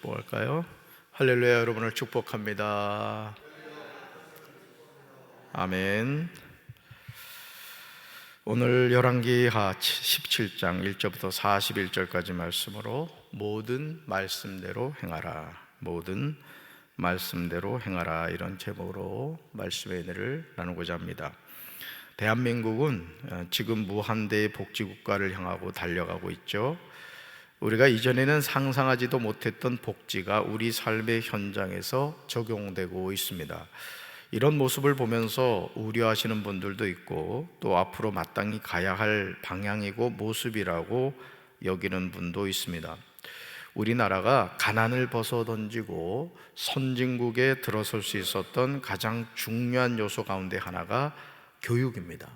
축복할까요? 할렐루야. 여러분을 축복합니다. 아멘. 오늘 열왕기하 17장 1절부터 41절까지 말씀으로 모든 말씀대로 행하라, 모든 말씀대로 행하라, 이런 제목으로 말씀의 은혜를 나누고자 합니다. 대한민국은 지금 무한대의 복지국가를 향하고 달려가고 있죠. 우리가 이전에는 상상하지도 못했던 복지가 우리 삶의 현장에서 적용되고 있습니다. 이런 모습을 보면서 우려하시는 분들도 있고, 또 앞으로 마땅히 가야 할 방향이고 모습이라고 여기는 분도 있습니다. 우리나라가 가난을 벗어던지고 선진국에 들어설 수 있었던 가장 중요한 요소 가운데 하나가 교육입니다.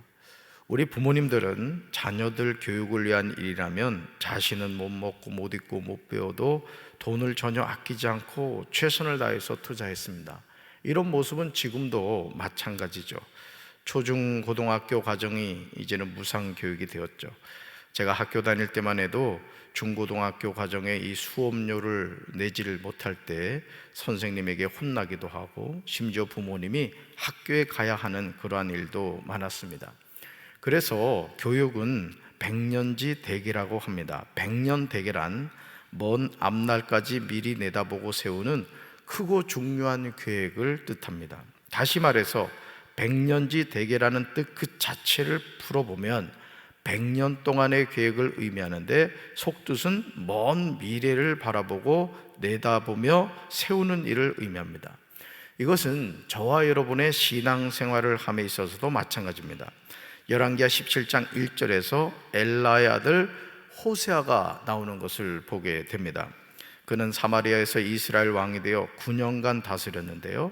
우리 부모님들은 자녀들 교육을 위한 일이라면 자신은 못 먹고 못 입고 못 배워도 돈을 전혀 아끼지 않고 최선을 다해서 투자했습니다. 이런 모습은 지금도 마찬가지죠. 초중 고등학교 과정이 이제는 무상교육이 되었죠. 제가 학교 다닐 때만 해도 중고등학교 과정에 이 수업료를 내지를 못할 때 선생님에게 혼나기도 하고, 심지어 부모님이 학교에 가야 하는 그러한 일도 많았습니다. 그래서 교육은 백년지 대계라고 합니다. 백년대계란 먼 앞날까지 미리 내다보고 세우는 크고 중요한 계획을 뜻합니다. 다시 말해서 백년지 대계라는 뜻 그 자체를 풀어보면 100년 동안의 계획을 의미하는데, 속뜻은 먼 미래를 바라보고 내다보며 세우는 일을 의미합니다. 이것은 저와 여러분의 신앙생활을 함에 있어서도 마찬가지입니다. 열왕기하 17장 1절에서 엘라의 아들 호세아가 나오는 것을 보게 됩니다. 그는 사마리아에서 이스라엘 왕이 되어 9년간 다스렸는데요,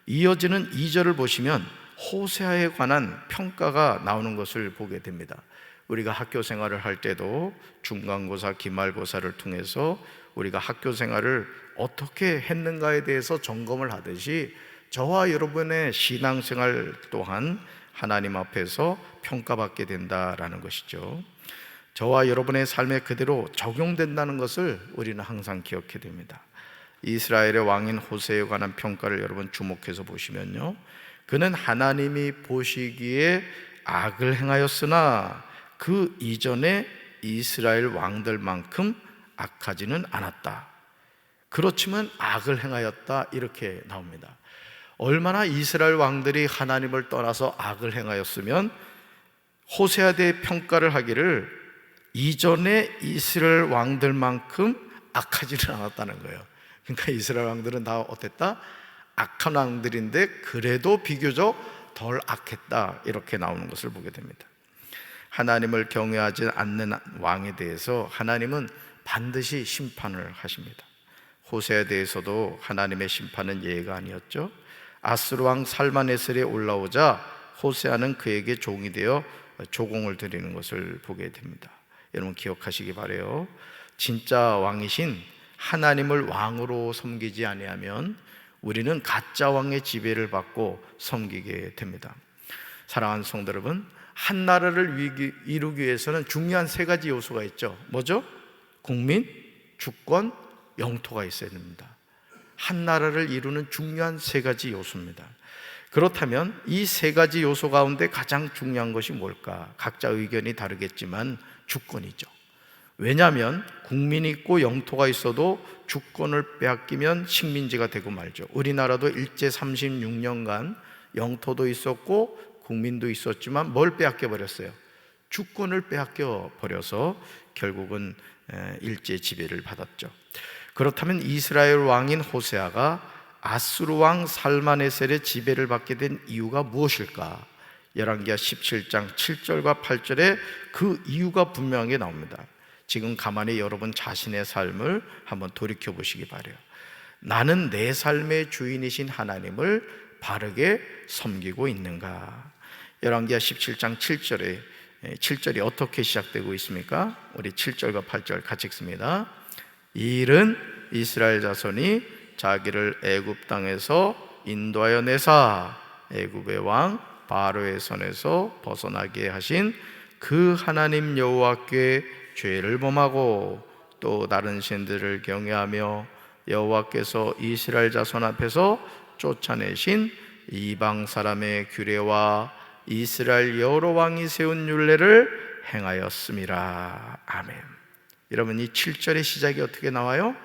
이어지는 2절을 보시면 호세아에 관한 평가가 나오는 것을 보게 됩니다. 우리가 학교 생활을 할 때도 중간고사, 기말고사를 통해서 우리가 학교 생활을 어떻게 했는가에 대해서 점검을 하듯이, 저와 여러분의 신앙생활 또한 하나님 앞에서 평가받게 된다라는 것이죠. 저와 여러분의 삶에 그대로 적용된다는 것을 우리는 항상 기억해야 됩니다. 이스라엘의 왕인 호세에 관한 평가를 여러분 주목해서 보시면요, 그는 하나님이 보시기에 악을 행하였으나 그 이전에 이스라엘 왕들만큼 악하지는 않았다. 그렇지만 악을 행하였다, 이렇게 나옵니다. 얼마나 이스라엘 왕들이 하나님을 떠나서 악을 행하였으면 호세아에 대해 평가를 하기를 이전에 이스라엘 왕들만큼 악하지는 않았다는 거예요. 그러니까 이스라엘 왕들은 다 어땠다? 악한 왕들인데 그래도 비교적 덜 악했다, 이렇게 나오는 것을 보게 됩니다. 하나님을 경외하지 않는 왕에 대해서 하나님은 반드시 심판을 하십니다. 호세아에 대해서도 하나님의 심판은 예외가 아니었죠. 아스루 왕 살마네셀이 올라오자 호세아는 그에게 종이 되어 조공을 드리는 것을 보게 됩니다. 여러분 기억하시기 바라요. 진짜 왕이신 하나님을 왕으로 섬기지 아니하면 우리는 가짜 왕의 지배를 받고 섬기게 됩니다. 사랑하는 성도 여러분, 한 나라를 이루기 위해서는 중요한 3가지 요소가 있죠. 뭐죠? 국민, 주권, 영토가 있어야 됩니다. 한 나라를 이루는 중요한 3가지 요소입니다. 그렇다면 이 3가지 요소 가운데 가장 중요한 것이 뭘까? 각자 의견이 다르겠지만 주권이죠. 왜냐하면 국민이 있고 영토가 있어도 주권을 빼앗기면 식민지가 되고 말죠. 우리나라도 일제 36년간 영토도 있었고 국민도 있었지만 뭘 빼앗겨 버렸어요? 주권을 빼앗겨 버려서 결국은 일제 지배를 받았죠. 그렇다면 이스라엘 왕인 호세아가 아수르 왕 살마네셀의 지배를 받게 된 이유가 무엇일까? 열왕기하 17장 7절과 8절에 그 이유가 분명하게 나옵니다. 지금 가만히 여러분 자신의 삶을 한번 돌이켜 보시기 바라요. 나는 내 삶의 주인이신 하나님을 바르게 섬기고 있는가? 열왕기하 17장 7절이 어떻게 시작되고 있습니까? 우리 7절과 8절 같이 읽습니다. 이 일은 이스라엘 자손이 자기를 애굽 땅에서 인도하여 내사 애굽의 왕 바로의 손에서 벗어나게 하신 그 하나님 여호와께 죄를 범하고 또 다른 신들을 경외하며 여호와께서 이스라엘 자손 앞에서 쫓아내신 이방 사람의 규례와 이스라엘 여러 왕이 세운 율례를 행하였음이라. 아멘. 여러분, 이 7절의 시작이 어떻게 나와요?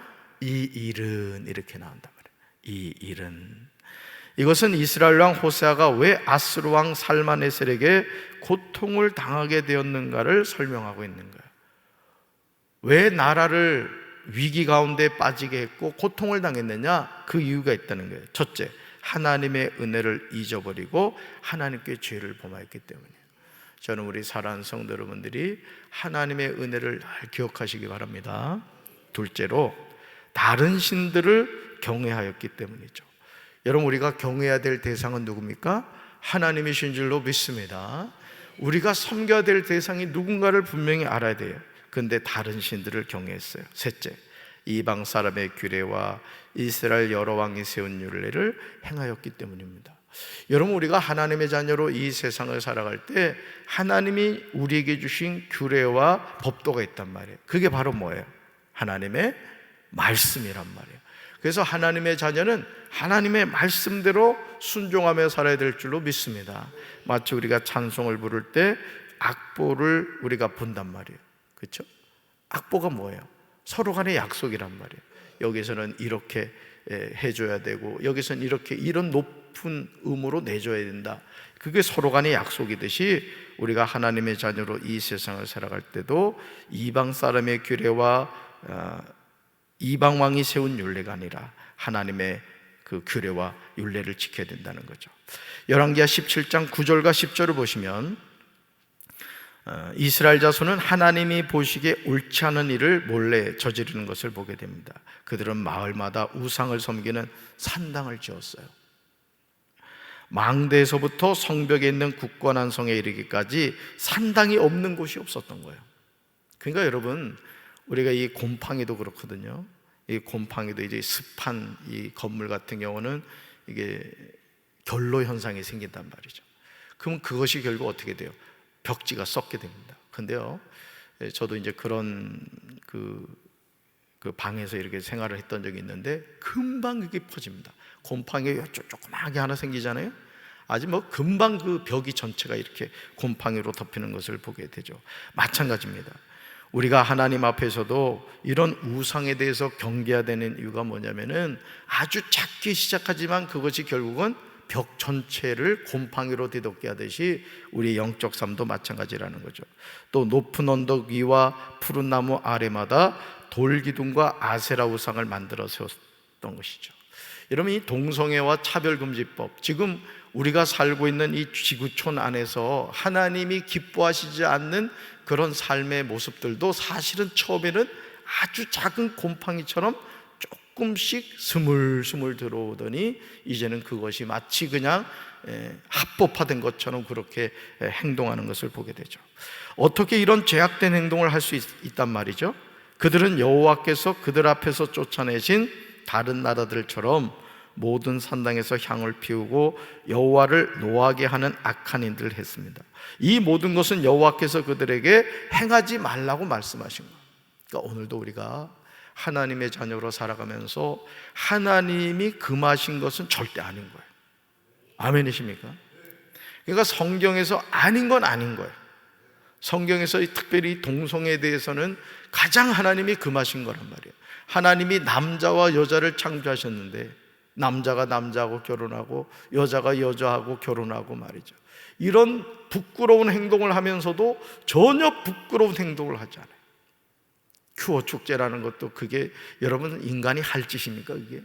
이 일은, 이렇게 나온단 말이에요. 이 일은. 이것은 이스라엘 왕 호세아가 왜 아스루 왕 살마네셀에게 고통을 당하게 되었는가를 설명하고 있는 거예요. 왜 나라를 위기 가운데 빠지게 했고 고통을 당했느냐? 그 이유가 있다는 거예요. 첫째, 하나님의 은혜를 잊어버리고 하나님께 죄를 범하였기 때문이에요. 저는 우리 사랑하는 성도 여러분들이 하나님의 은혜를 잘 기억하시기 바랍니다. 둘째로, 다른 신들을 경외하였기 때문이죠. 여러분, 우리가 경외해야 될 대상은 누굽니까? 하나님이신 줄로 믿습니다. 우리가 섬겨야 될 대상이 누군가를 분명히 알아야 돼요. 그런데 다른 신들을 경외했어요. 셋째, 이방 사람의 규례와 이스라엘 여러 왕이 세운 율례를 행하였기 때문입니다. 여러분, 우리가 하나님의 자녀로 이 세상을 살아갈 때 하나님이 우리에게 주신 규례와 법도가 있단 말이에요. 그게 바로 뭐예요? 하나님의 말씀이란 말이에요. 그래서 하나님의 자녀는 하나님의 말씀대로 순종하며 살아야 될 줄로 믿습니다. 마치 우리가 찬송을 부를 때 악보를 우리가 본단 말이에요. 그렇죠? 악보가 뭐예요? 서로 간의 약속이란 말이에요. 여기서는 이렇게 해줘야 되고 여기서는 이렇게 이런 높은 음으로 내줘야 된다. 그게 서로 간의 약속이듯이 우리가 하나님의 자녀로 이 세상을 살아갈 때도 이방 사람의 규례와 이방 왕이 세운 율례가 아니라 하나님의 그 규례와 율례를 지켜야 된다는 거죠. 열왕기하 17장 9절과 10절을 보시면 이스라엘 자손은 하나님이 보시기에 옳지 않은 일을 몰래 저지르는 것을 보게 됩니다. 그들은 마을마다 우상을 섬기는 산당을 지었어요. 망대에서부터 성벽에 있는 굳건한 성에 이르기까지 산당이 없는 곳이 없었던 거예요. 그러니까 여러분, 우리가 이 곰팡이도 그렇거든요. 이 곰팡이도 이제 습한 이 건물 같은 경우는 이게 결로 현상이 생긴단 말이죠. 그럼 그것이 결국 어떻게 돼요? 벽지가 썩게 됩니다. 근데요, 저도 이제 그런 그 방에서 이렇게 생활을 했던 적이 있는데 금방 그게 퍼집니다. 곰팡이가 조그맣게 하나 생기잖아요. 아주 뭐 금방 그 벽이 전체가 이렇게 곰팡이로 덮이는 것을 보게 되죠. 마찬가지입니다. 우리가 하나님 앞에서도 이런 우상에 대해서 경계해야 되는 이유가 뭐냐면은 아주 작게 시작하지만 그것이 결국은 벽 전체를 곰팡이로 뒤덮게 하듯이 우리 영적 삶도 마찬가지라는 거죠. 또 높은 언덕 위와 푸른 나무 아래마다 돌기둥과 아세라 우상을 만들어 세웠던 것이죠. 여러분, 이 동성애와 차별금지법, 지금 우리가 살고 있는 이 지구촌 안에서 하나님이 기뻐하시지 않는 그런 삶의 모습들도 사실은 처음에는 아주 작은 곰팡이처럼 조금씩 스물스물 들어오더니 이제는 그것이 마치 그냥 합법화된 것처럼 그렇게 행동하는 것을 보게 되죠. 어떻게 이런 죄악된 행동을 할 수 있단 말이죠? 그들은 여호와께서 그들 앞에서 쫓아내신 다른 나라들처럼 모든 산당에서 향을 피우고 여호와를 노하게 하는 악한 일들을 했습니다. 이 모든 것은 여호와께서 그들에게 행하지 말라고 말씀하신 거예요. 그러니까 오늘도 우리가 하나님의 자녀로 살아가면서 하나님이 금하신 것은 절대 아닌 거예요. 아멘이십니까? 그러니까 성경에서 아닌 건 아닌 거예요. 성경에서 특별히 동성애에 대해서는 가장 하나님이 금하신 거란 말이에요. 하나님이 남자와 여자를 창조하셨는데 남자가 남자하고 결혼하고 여자가 여자하고 결혼하고 말이죠. 이런 부끄러운 행동을 하면서도 전혀 부끄러운 행동을 하지 않아요. 큐어 축제라는 것도 그게 여러분 인간이 할 짓입니까? 그게?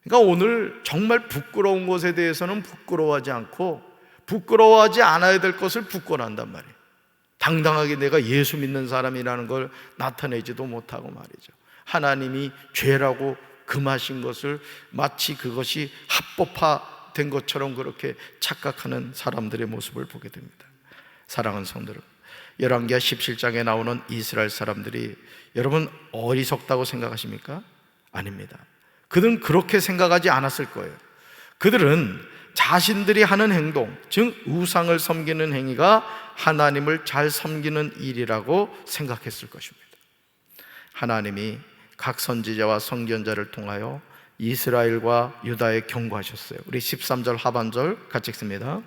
그러니까 오늘 정말 부끄러운 것에 대해서는 부끄러워하지 않고 부끄러워하지 않아야 될 것을 부끄러워한단 말이에요. 당당하게 내가 예수 믿는 사람이라는 걸 나타내지도 못하고 말이죠. 하나님이 죄라고 금하신 것을 마치 그것이 합법화된 것처럼 그렇게 착각하는 사람들의 모습을 보게 됩니다. 사랑하는 성도들, 열왕기하 17장에 나오는 이스라엘 사람들이 여러분 어리석다고 생각하십니까? 아닙니다. 그들은 그렇게 생각하지 않았을 거예요. 그들은 자신들이 하는 행동, 즉 우상을 섬기는 행위가 하나님을 잘 섬기는 일이라고 생각했을 것입니다. 하나님이 각 선지자와 선견자를 통하여 이스라엘과 유다에 경고하셨어요. 우리 13절 하반절 같이 읽습니다.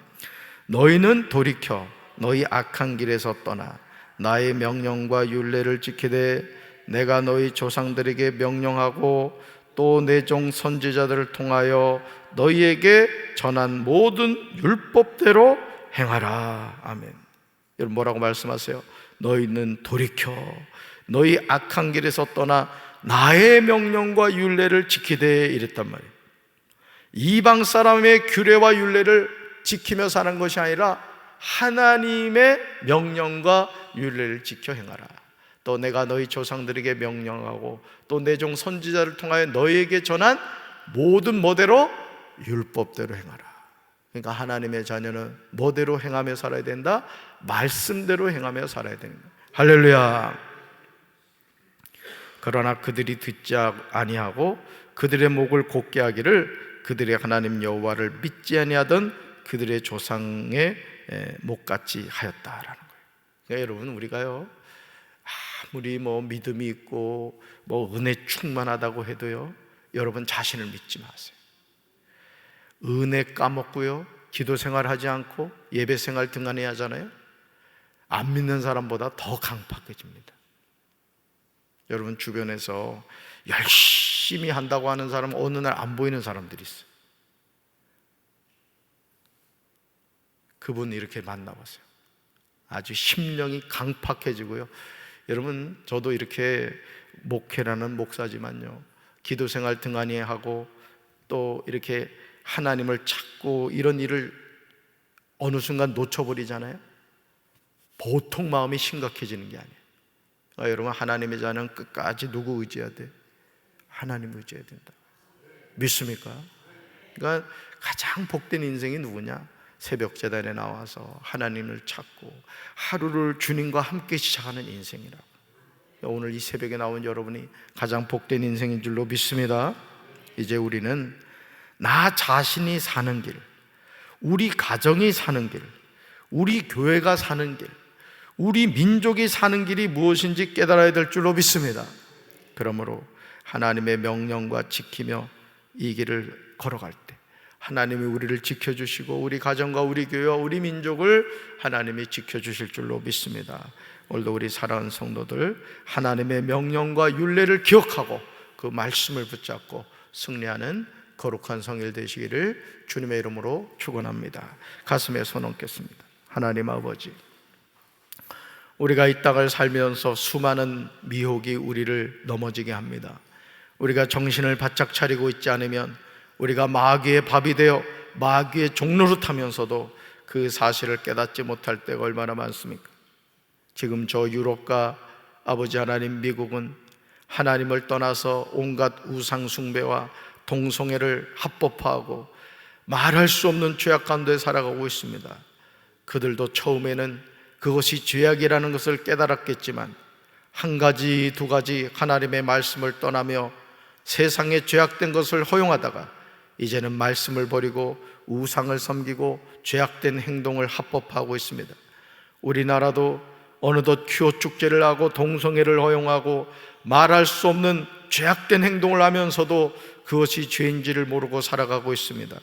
너희는 돌이켜 너희 악한 길에서 떠나 나의 명령과 율례를 지키되 내가 너희 조상들에게 명령하고 또 내 종 선지자들을 통하여 너희에게 전한 모든 율법대로 행하라. 아멘. 여러분 뭐라고 말씀하세요? 너희는 돌이켜 너희 악한 길에서 떠나 나의 명령과 율례를 지키되 이랬단 말이에요. 이방 사람의 규례와 율례를 지키며 사는 것이 아니라 하나님의 명령과 율례를 지켜 행하라. 또 내가 너희 조상들에게 명령하고 또 내 종 선지자를 통하여 너희에게 전한 모든 뭐대로? 율법대로 행하라. 그러니까 하나님의 자녀는 뭐대로 행하며 살아야 된다? 말씀대로 행하며 살아야 된다. 할렐루야. 그러나 그들이 듣지 아니하고 그들의 목을 곧게 하기를 그들의 하나님 여호와를 믿지 아니하던 그들의 조상의 목같이 하였다라는 거예요. 그러니까 여러분 우리가요 아무리 믿음이 있고 은혜 충만하다고 해도요 여러분 자신을 믿지 마세요. 은혜 까먹고요 기도 생활하지 않고 예배 생활 등한히 하잖아요. 안 믿는 사람보다 더 강팍해집니다. 여러분 주변에서 열심히 한다고 하는 사람은 어느 날 안 보이는 사람들이 있어요. 그분 이렇게 만나보세요. 아주 심령이 강팍해지고요. 여러분 저도 이렇게 목회라는 목사지만요 기도 생활 등한히 하고 또 이렇게 하나님을 찾고 이런 일을 어느 순간 놓쳐버리잖아요. 보통 마음이 심각해지는 게 아니에요. 여러분 하나님의 자는 끝까지 누구 의지해야 돼? 하나님 의지해야 된다. 믿습니까? 그러니까 가장 복된 인생이 누구냐? 새벽 제단에 나와서 하나님을 찾고 하루를 주님과 함께 시작하는 인생이라고. 오늘 이 새벽에 나온 여러분이 가장 복된 인생인 줄로 믿습니다. 이제 우리는 나 자신이 사는 길, 우리 가정이 사는 길, 우리 교회가 사는 길, 우리 민족이 사는 길이 무엇인지 깨달아야 될 줄로 믿습니다. 그러므로 하나님의 명령과 지키며 이 길을 걸어갈 때 하나님이 우리를 지켜주시고 우리 가정과 우리 교회와 우리 민족을 하나님이 지켜주실 줄로 믿습니다. 오늘도 우리 사랑하는 성도들 하나님의 명령과 율례를 기억하고 그 말씀을 붙잡고 승리하는 거룩한 성일 되시기를 주님의 이름으로 축원합니다. 가슴에 손 얹겠습니다. 하나님 아버지, 우리가 이 땅을 살면서 수많은 미혹이 우리를 넘어지게 합니다. 우리가 정신을 바짝 차리고 있지 않으면 우리가 마귀의 밥이 되어 마귀의 종로로 타면서도 그 사실을 깨닫지 못할 때가 얼마나 많습니까? 지금 저 유럽과 아버지 하나님 미국은 하나님을 떠나서 온갖 우상 숭배와 동성애를 합법화하고 말할 수 없는 죄악 가운데 살아가고 있습니다. 그들도 처음에는 그것이 죄악이라는 것을 깨달았겠지만 한 가지 두 가지 하나님의 말씀을 떠나며 세상에 죄악된 것을 허용하다가 이제는 말씀을 버리고 우상을 섬기고 죄악된 행동을 합법화하고 있습니다. 우리나라도 어느덧 큐어 축제를 하고 동성애를 허용하고 말할 수 없는 죄악된 행동을 하면서도 그것이 죄인지를 모르고 살아가고 있습니다.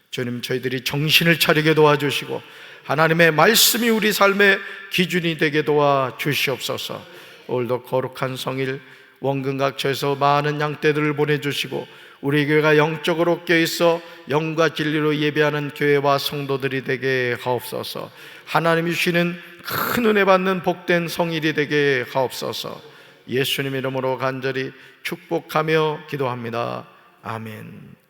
주님, 저희들이 정신을 차리게 도와주시고 하나님의 말씀이 우리 삶의 기준이 되게 도와주시옵소서. 오늘도 거룩한 성일 원근각처에서 많은 양떼들을 보내주시고 우리 교회가 영적으로 깨어있어 영과 진리로 예배하는 교회와 성도들이 되게 하옵소서. 하나님이 주시는 큰 은혜 받는 복된 성일이 되게 하옵소서. 예수님 이름으로 간절히 축복하며 기도합니다. 아멘.